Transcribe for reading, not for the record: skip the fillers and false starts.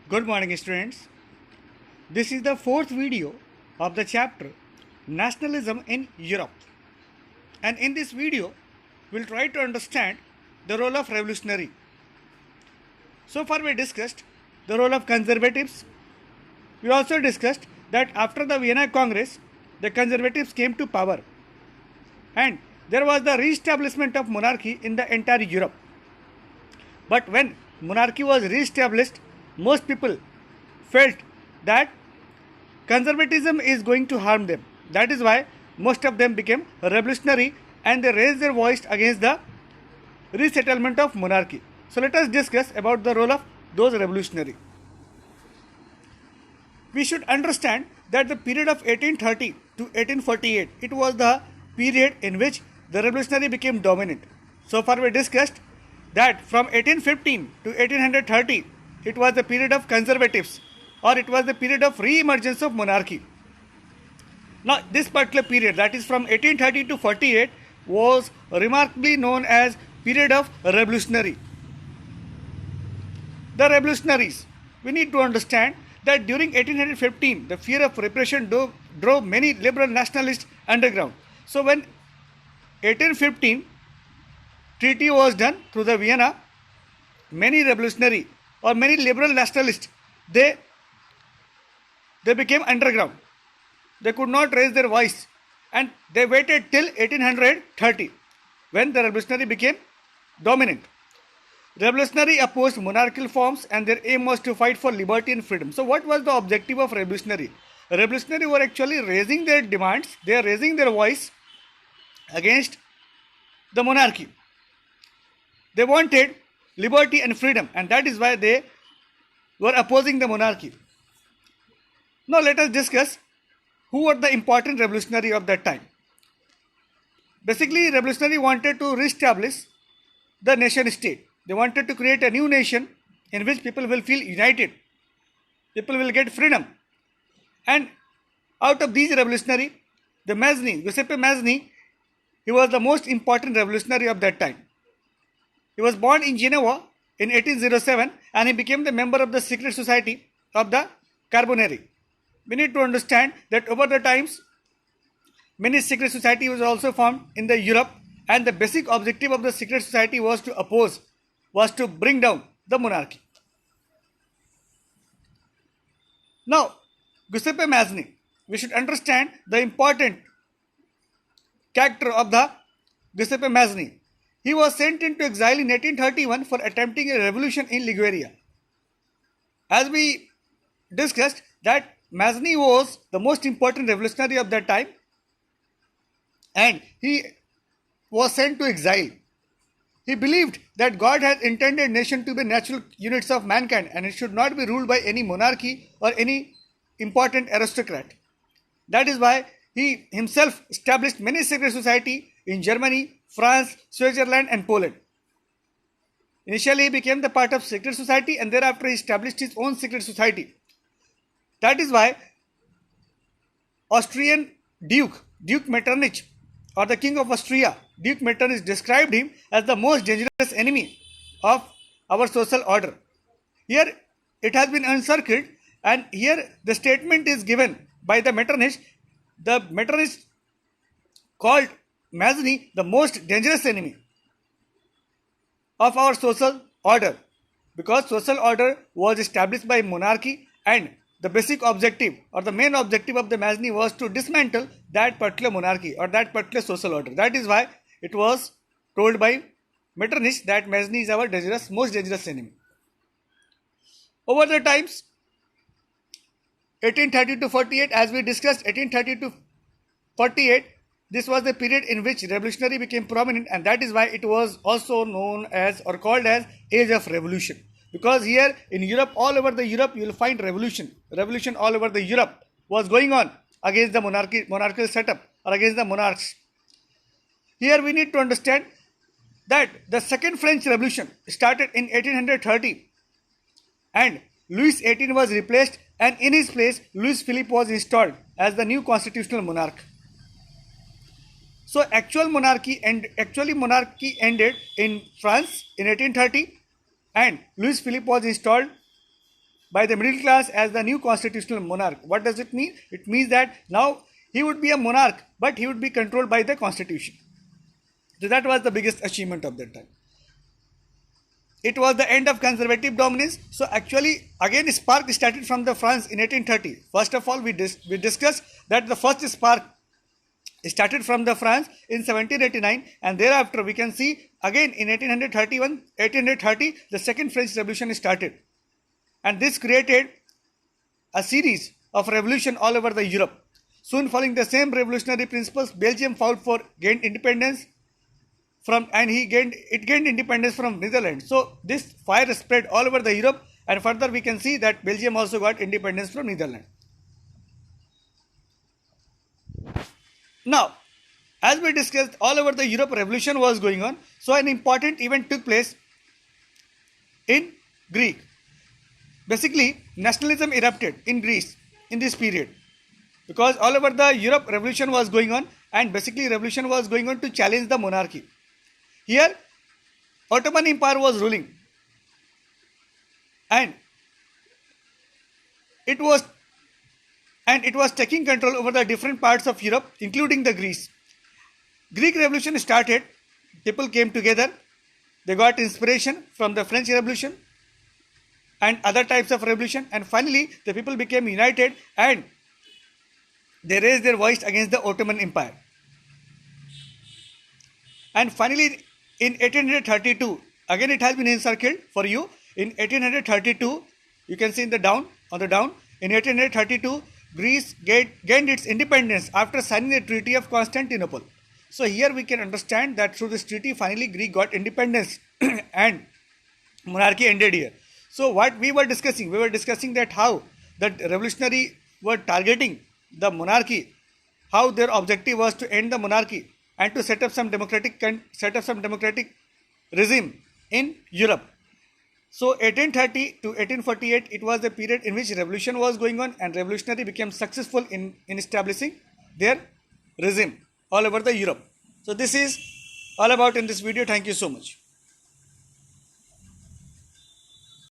Good morning, students. This is the fourth video of the chapter Nationalism in Europe. And in this video, we'll try to understand the role of revolutionary. So far, we discussed the role of conservatives. We also discussed that after the Vienna Congress, the conservatives came to power. And there was the re-establishment of monarchy in the entire Europe. But when monarchy was re-established, most people felt that conservatism is going to harm them. That is why most of them became revolutionary and they raised their voice against the resettlement of monarchy. So let us discuss about the role of those revolutionary. We should understand that the period of 1830 to 1848, it was the period in which the revolutionary became dominant. So far we discussed that from 1815 to 1830, it was the period of conservatives, or it was the period of re-emergence of monarchy. Now this particular period, that is from 1830 to 48, was remarkably known as period of revolutionary. The revolutionaries, we need to understand that during 1815, the fear of repression drove many liberal nationalists underground. So when 1815 treaty was done through the Vienna, many revolutionary or many liberal nationalists, they became underground. They could not raise their voice and they waited till 1830 when the revolutionary became dominant. Revolutionary opposed monarchical forms and their aim was to fight for liberty and freedom. So what was the objective of revolutionary? Revolutionary were actually raising their demands, they are raising their voice against the monarchy. They wanted liberty and freedom, and that is why they were opposing the monarchy. Now let us discuss who were the important revolutionary of that time. Basically, revolutionary wanted to re-establish the nation state. They wanted to create a new nation in which people will feel united. People will get freedom. And out of these revolutionary, the Mazzini, Giuseppe Mazzini, he was the most important revolutionary of that time. He was born in Genoa in 1807 and he became the member of the secret society of the Carbonari. We need to understand that over the times, many secret societies were also formed in the Europe, and the basic objective of the secret society was to bring down the monarchy. Now, Giuseppe Mazzini, we should understand the important character of the Giuseppe Mazzini. He was sent into exile in 1831 for attempting a revolution in Liguria. As we discussed that Mazzini was the most important revolutionary of that time and he was sent to exile. He believed that God has intended nation to be natural units of mankind and it should not be ruled by any monarchy or any important aristocrat. That is why he himself established many secret societies in Germany, France, Switzerland and Poland. Initially he became the part of secret society and thereafter he established his own secret society. That is why Austrian Duke Metternich, or the King of Austria, Duke Metternich, described him as the most dangerous enemy of our social order. Here it has been encircled and here the statement is given by the Metternich. The Metternich called Mazzini the most dangerous enemy of our social order because social order was established by monarchy and the basic objective or the main objective of the Mazzini was to dismantle that particular monarchy or that particular social order. That is why it was told by Metternich that Mazzini is our most dangerous enemy. Over the times, 1830 to 48, as we discussed, 1830 to 48, this was the period in which revolutionary became prominent and that is why it was also known as or called as Age of Revolution. Because here in Europe, all over the Europe, you will find revolution. Revolution all over the Europe was going on against the monarchical setup or against the monarchs. Here we need to understand that the Second French Revolution started in 1830 and Louis XVIII was replaced and in his place Louis Philippe was installed as the new constitutional monarch. So actually monarchy ended in France in 1830 and Louis Philippe was installed by the middle class as the new constitutional monarch. What does it mean? It means that now he would be a monarch, but he would be controlled by the constitution. So that was the biggest achievement of that time. It was the end of conservative dominance. So actually, again, spark started from the France in 1830. First of all, we discussed that the first spark started from the France in 1789, and thereafter we can see again in 1830 the second French Revolution started, and this created a series of revolution all over the Europe. Soon following the same revolutionary principles, Belgium fought for gained independence gained independence from Netherlands. So this fire spread all over the Europe, and further we can see that Belgium also got independence from Netherlands. Now, as we discussed, all over the Europe revolution was going on. So an important event took place in Greece. Basically, nationalism erupted in Greece in this period, because all over the Europe revolution was going on, and basically revolution was going on to challenge the monarchy. Here, Ottoman Empire was ruling, and it was taking control over the different parts of Europe, including the Greece. Greek Revolution started. People came together. They got inspiration from the French Revolution and other types of revolution, and finally the people became united and they raised their voice against the Ottoman Empire. And finally, in 1832, again it has been encircled for you. In 1832, you can see on the down. In 1832, Greece gained its independence after signing the Treaty of Constantinople. So here we can understand that through this treaty, finally Greece got independence and monarchy ended here. So what we were discussing that how the revolutionary were targeting the monarchy, how their objective was to end the monarchy and to set up some democratic regime in Europe. So 1830 to 1848, it was the period in which revolution was going on, and revolutionary became successful in establishing their regime all over the Europe. So this is all about in this video. Thank you so much.